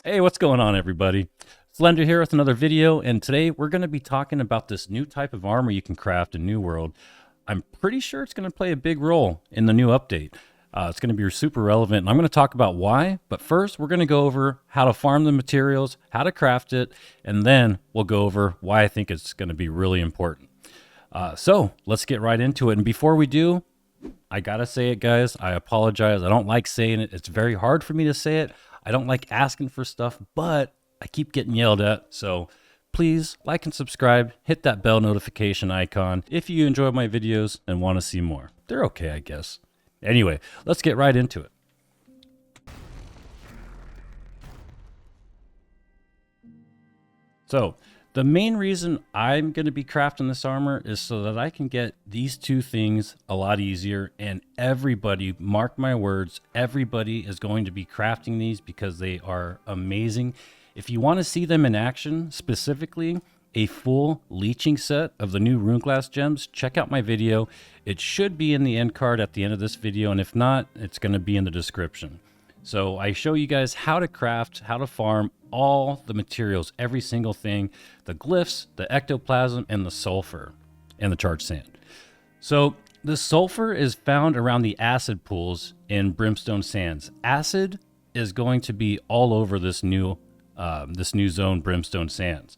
Hey, what's going on, everybody? Slender here with another video, and today we're going to be talking about this new type of armor you can craft in New World. I'm pretty sure it's going to play a big role in the new update. It's going to be super relevant, and I'm going to talk about why, but first we're going to go over how to farm the materials, how to craft it, and then we'll go over why I think it's going to be really important. So let's get right into it, and before we do, I gotta say it, guys. I apologize. I don't like saying it. It's very hard for me to say it. I don't like asking for stuff, but I keep getting yelled at. So please like and subscribe. Hit that bell notification icon if you enjoy my videos and want to see more. They're okay, I guess. Anyway, let's get right into it. So, the main reason I'm going to be crafting this armor is so that I can get these two things a lot easier. And everybody, mark my words, everybody is going to be crafting these because they are amazing. If you want to see them in action, specifically a full leeching set of the new rune glass gems, check out my video. It should be in the end card at the end of this video. And if not, it's going to be in the description. So I show you guys how to craft, how to farm all the materials, every single thing, the glyphs, the ectoplasm, and the sulfur, and the charged sand. So the sulfur is found around the acid pools in Brimstone Sands. Acid is going to be all over this new zone, Brimstone Sands.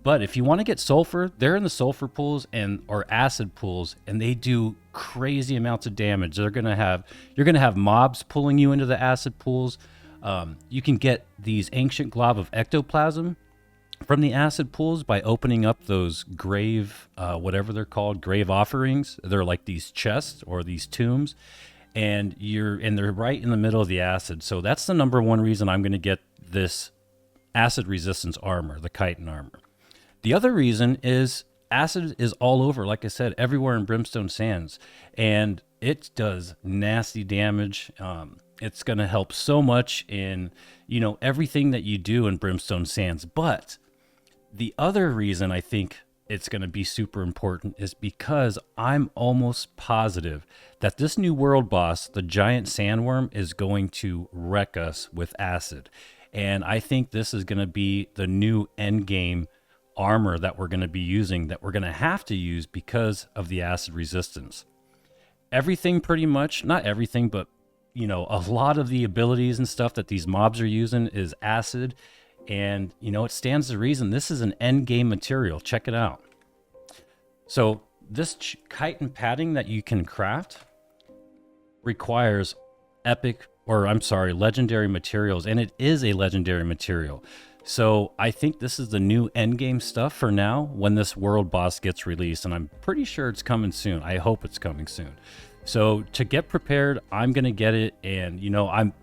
But if you want to get sulfur, they're in the sulfur pools and or acid pools, and they do crazy amounts of damage. You're gonna have mobs pulling you into the acid pools. You can get these ancient glob of ectoplasm from the acid pools by opening up those grave, whatever they're called, grave offerings. They're like these chests or these tombs, and they're right in the middle of the acid. So that's the number one reason I'm going to get this acid resistance armor, the Chitin Armor. The other reason is acid is all over, like I said, everywhere in Brimstone Sands, and it does nasty damage. It's going to help so much in, everything that you do in Brimstone Sands. But the other reason I think it's going to be super important is because I'm almost positive that this new world boss, the giant sandworm, is going to wreck us with acid. And I think this is going to be the new end game armor that we're going to be using, that we're going to have to use because of the acid resistance. Everything pretty much, not everything, but a lot of the abilities and stuff that these mobs are using is acid. And it stands to reason this is an end game material. Check it out. So this chitin padding that you can craft requires legendary materials, and it is a legendary material. So I think this is the new endgame stuff for now when this world boss gets released, and I'm pretty sure it's coming soon. I hope it's coming soon. So to get prepared, I'm gonna get it, and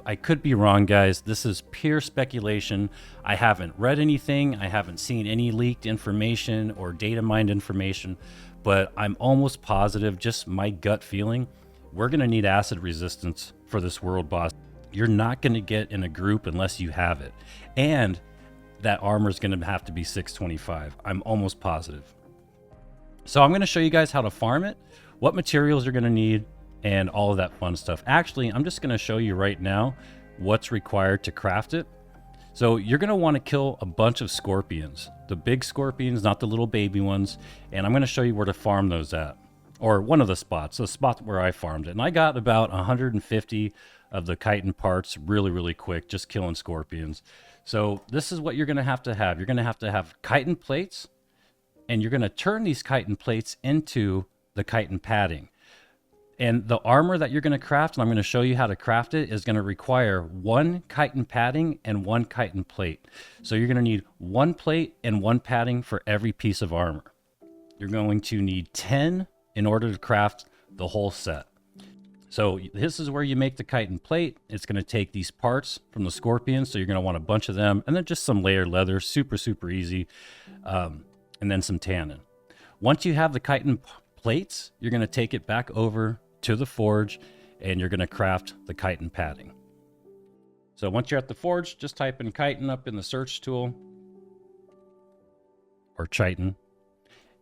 I could be wrong, guys. This is pure speculation. I haven't read anything. I haven't seen any leaked information or data mined information, but I'm almost positive, just my gut feeling, we're gonna need acid resistance for this world boss. You're not gonna get in a group unless you have it, and that armor is going to have to be 625. I'm almost positive. So I'm going to show you guys how to farm it, what materials you're going to need, and all of that fun stuff. Actually, I'm just going to show you right now what's required to craft it. So you're going to want to kill a bunch of scorpions, the big scorpions, not the little baby ones. And I'm going to show you where to farm those at, or one of the spot where I farmed it. And I got about 150 of the chitin parts really, really quick, just killing scorpions. So this is what you're going to have to have. You're going to have chitin plates, and you're going to turn these chitin plates into the chitin padding. And the armor that you're going to craft, and I'm going to show you how to craft it, is going to require 1 chitin padding and 1 chitin plate. So you're going to need 1 plate and 1 padding for every piece of armor. You're going to need 10 in order to craft the whole set. So this is where you make the chitin plate. It's going to take these parts from the scorpion, so you're going to want a bunch of them, and then just some layered leather, super, super easy, and then some tannin. Once you have the chitin plates, you're going to take it back over to the forge, and you're going to craft the chitin padding. So once you're at the forge, just type in chitin up in the search tool, or chitin,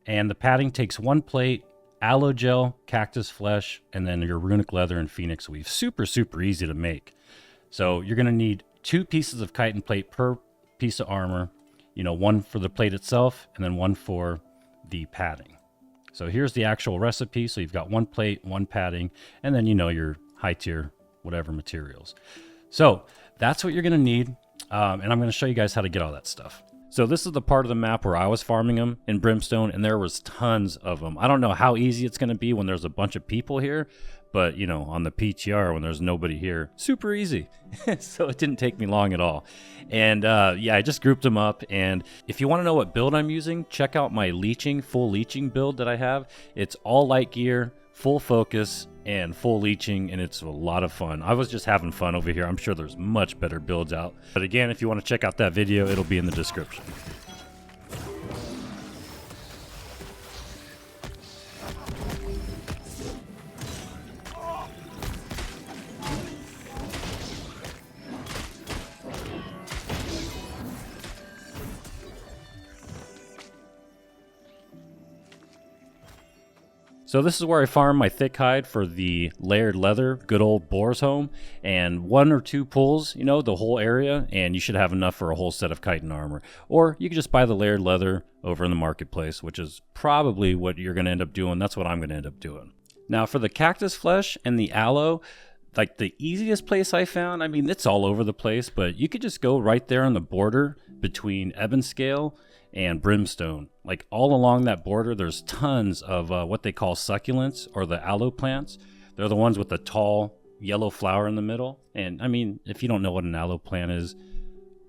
and the padding takes 1 plate, aloe gel, cactus flesh, and then your runic leather and phoenix weave. Super, super easy to make. So you're going to need 2 pieces of chitin plate per piece of armor, you know, one for the plate itself and then one for the padding. So here's the actual recipe. So you've got 1 plate, 1 padding, and then, you know, your high tier, whatever materials. So that's what you're going to need. And I'm going to show you guys how to get all that stuff. So this is the part of the map where I was farming them in Brimstone, and there was tons of them. I don't know how easy it's going to be when there's a bunch of people here, but, you know, on the PTR when there's nobody here, super easy. So it didn't take me long at all. And yeah, I just grouped them up. And if you want to know what build I'm using, check out my Leeching, full Leeching build that I have. It's all light gear, full focus, and full leeching, and it's a lot of fun. I was just having fun over here. I'm sure there's much better builds out. But again, if you want to check out that video, it'll be in the description. So this is where I farm my thick hide for the layered leather, good old boar's home, and 1 or 2 pulls, you know, the whole area, and you should have enough for a whole set of chitin armor. Or you can just buy the layered leather over in the marketplace, which is probably what you're going to end up doing. That's what I'm going to end up doing. Now for the cactus flesh and the aloe, like the easiest place I found, I mean, it's all over the place, but you could just go right there on the border between Ebonscale and Brimstone. Like all along that border, there's tons of what they call succulents, or the aloe plants. They're the ones with the tall yellow flower in the middle. And I mean, if you don't know what an aloe plant is,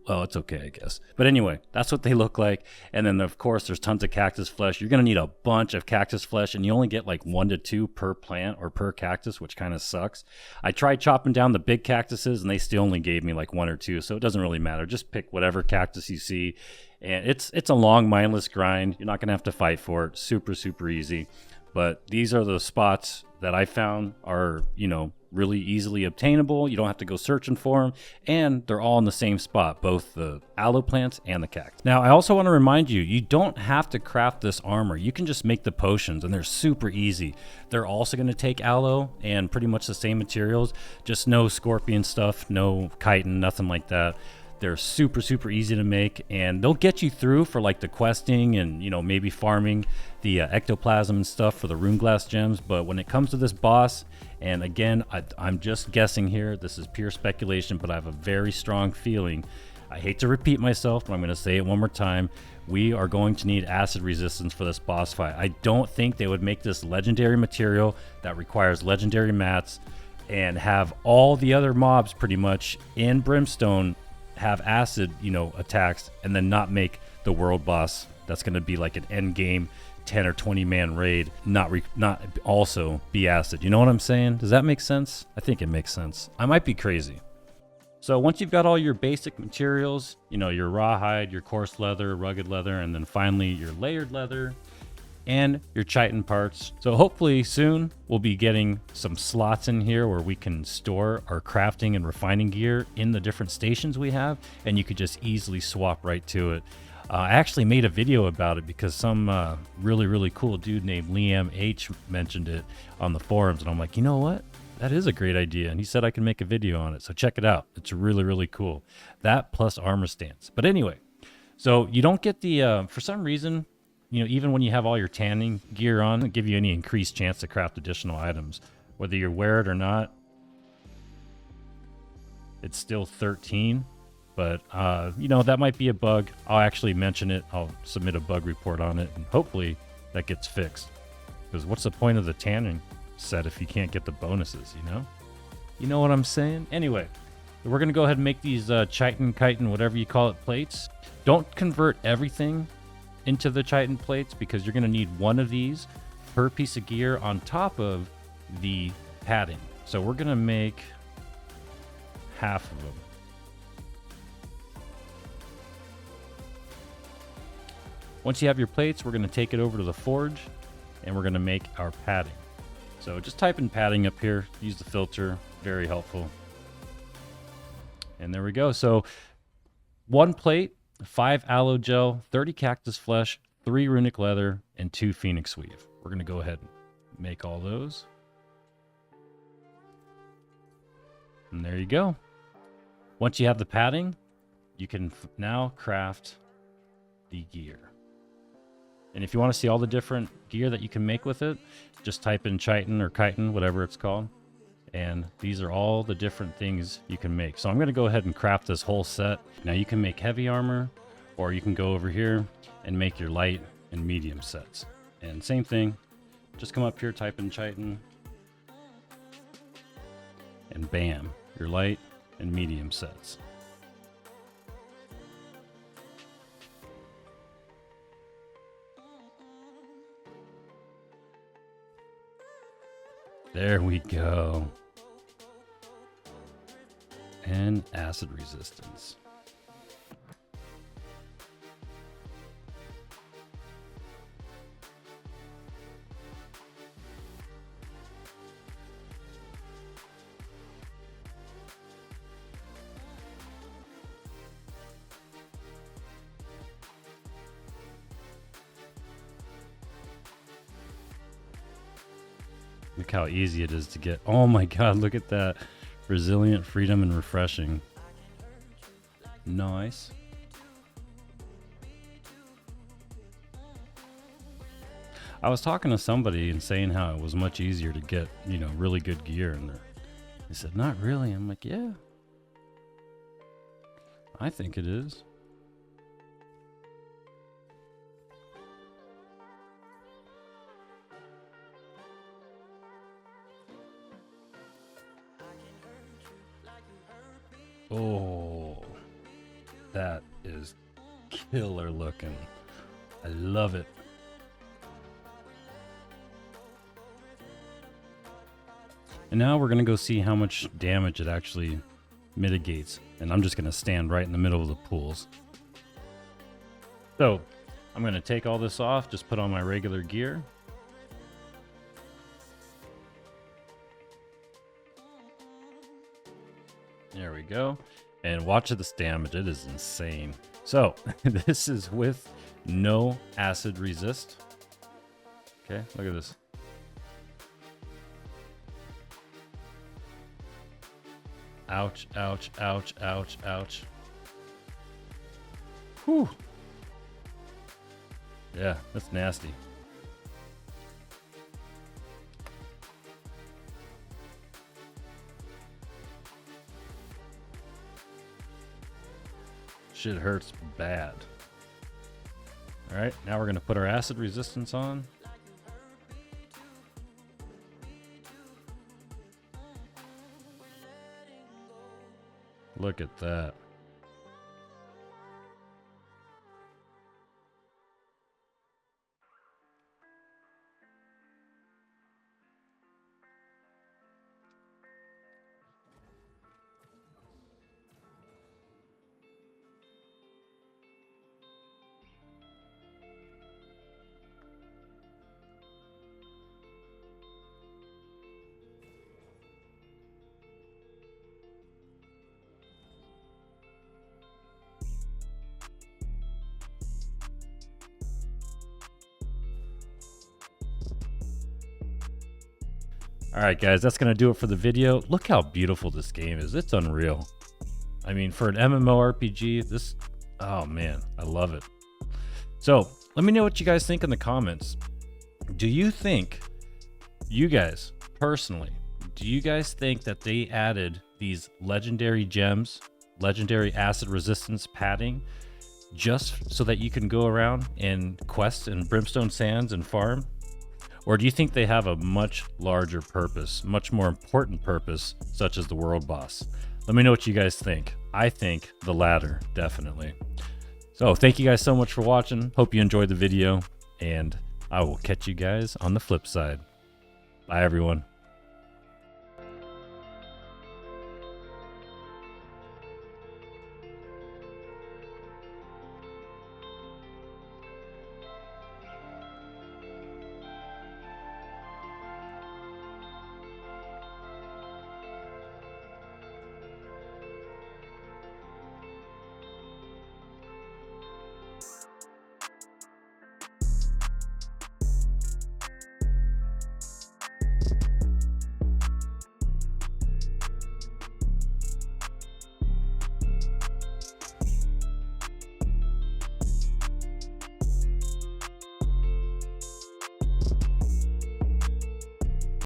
well, it's okay, I guess. But anyway, that's what they look like. And then, of course, there's tons of cactus flesh. You're going to need a bunch of cactus flesh, and you only get like 1 to 2 per plant or per cactus, which kind of sucks. I tried chopping down the big cactuses, and they still only gave me like 1 or 2, so it doesn't really matter. Just pick whatever cactus you see. And it's a long, mindless grind. You're not going to have to fight for it. Super, super easy. But these are the spots that I found are, you know, really easily obtainable. You don't have to go searching for them. And they're all in the same spot, both the aloe plants and the cactus. Now, I also want to remind you, you don't have to craft this armor. You can just make the potions, and they're super easy. They're also going to take aloe and pretty much the same materials. Just no scorpion stuff, no chitin, nothing like that. They're super, super easy to make, and they'll get you through for like the questing and, you know, maybe farming the ectoplasm and stuff for the rune glass gems. But when it comes to this boss, and again, I'm just guessing here, this is pure speculation, but I have a very strong feeling. I hate to repeat myself, but I'm going to say it one more time. We are going to need acid resistance for this boss fight. I don't think they would make this legendary material that requires legendary mats and have all the other mobs pretty much in Brimstone have acid, you know, attacks, and then not make the world boss that's going to be like an end game 10 or 20 man raid not also be acid. You know what I'm saying? Does that make sense? I think it makes sense. I might be crazy. So once you've got all your basic materials, you know, your rawhide, your coarse leather, rugged leather, and then finally your layered leather and your chitin parts. So hopefully soon we'll be getting some slots in here where we can store our crafting and refining gear in the different stations we have, and you could just easily swap right to it. I actually made a video about it because some really, really cool dude named Liam H mentioned it on the forums, and I'm like, you know what? That is a great idea. And he said I can make a video on it. So check it out. It's really, really cool. That plus armor stance. But anyway, so you don't get the, for some reason, you know, even when you have all your tanning gear on, it give you any increased chance to craft additional items. Whether you wear it or not, it's still 13. But, you know, that might be a bug. I'll actually mention it. I'll submit a bug report on it, and hopefully that gets fixed. Because what's the point of the tanning set if you can't get the bonuses, you know? You know what I'm saying? Anyway, we're going to go ahead and make these chitin, whatever you call it, plates. Don't convert everything into the chitin plates, because you're going to need one of these per piece of gear on top of the padding. So we're going to make half of them. Once you have your plates, we're going to take it over to the forge, and we're going to make our padding. So just type in padding up here, use the filter, very helpful. And there we go. So 1 plate, 5 aloe gel, 30 cactus flesh, 3 runic leather, and 2 phoenix weave. We're going to go ahead and make all those. And there you go. Once you have the padding, you can now craft the gear. And if you want to see all the different gear that you can make with it, just type in Chitin or Chitin, whatever it's called. And these are all the different things you can make. So I'm going to go ahead and craft this whole set. Now you can make heavy armor, or you can go over here and make your light and medium sets. And same thing, just come up here, type in Chitin, and bam, your light and medium sets. There we go. And acid resistance. Look how easy it is to get. Oh my god, look at that. Resilient, freedom, and refreshing. Nice. I was talking to somebody and saying how it was much easier to get, you know, really good gear, and they said, not really. I'm like, yeah. I think it is. Oh, that is killer looking. I love it. And now we're going to go see how much damage it actually mitigates. And I'm just going to stand right in the middle of the pools. So I'm going to take all this off, just put on my regular gear. There we go. And watch this damage. It is insane. So this is with no acid resist. Okay, look at this. Ouch, ouch, ouch, ouch, ouch. Whew. Yeah, that's nasty. Shit hurts bad. All right, now we're gonna put our acid resistance on. Look at that. All right, guys, that's going to do it for the video. Look how beautiful this game is. It's unreal. I mean, for an MMORPG, this, oh man, I love it. So let me know what you guys think in the comments. Do you think, you guys, personally, do you guys think that they added these legendary gems, legendary acid resistance padding, just so that you can go around and quest in Brimstone Sands and farm? Or do you think they have a much larger purpose, much more important purpose, such as the world boss? Let me know what you guys think. I think the latter, definitely. So thank you guys so much for watching. Hope you enjoyed the video, and I will catch you guys on the flip side. Bye, everyone.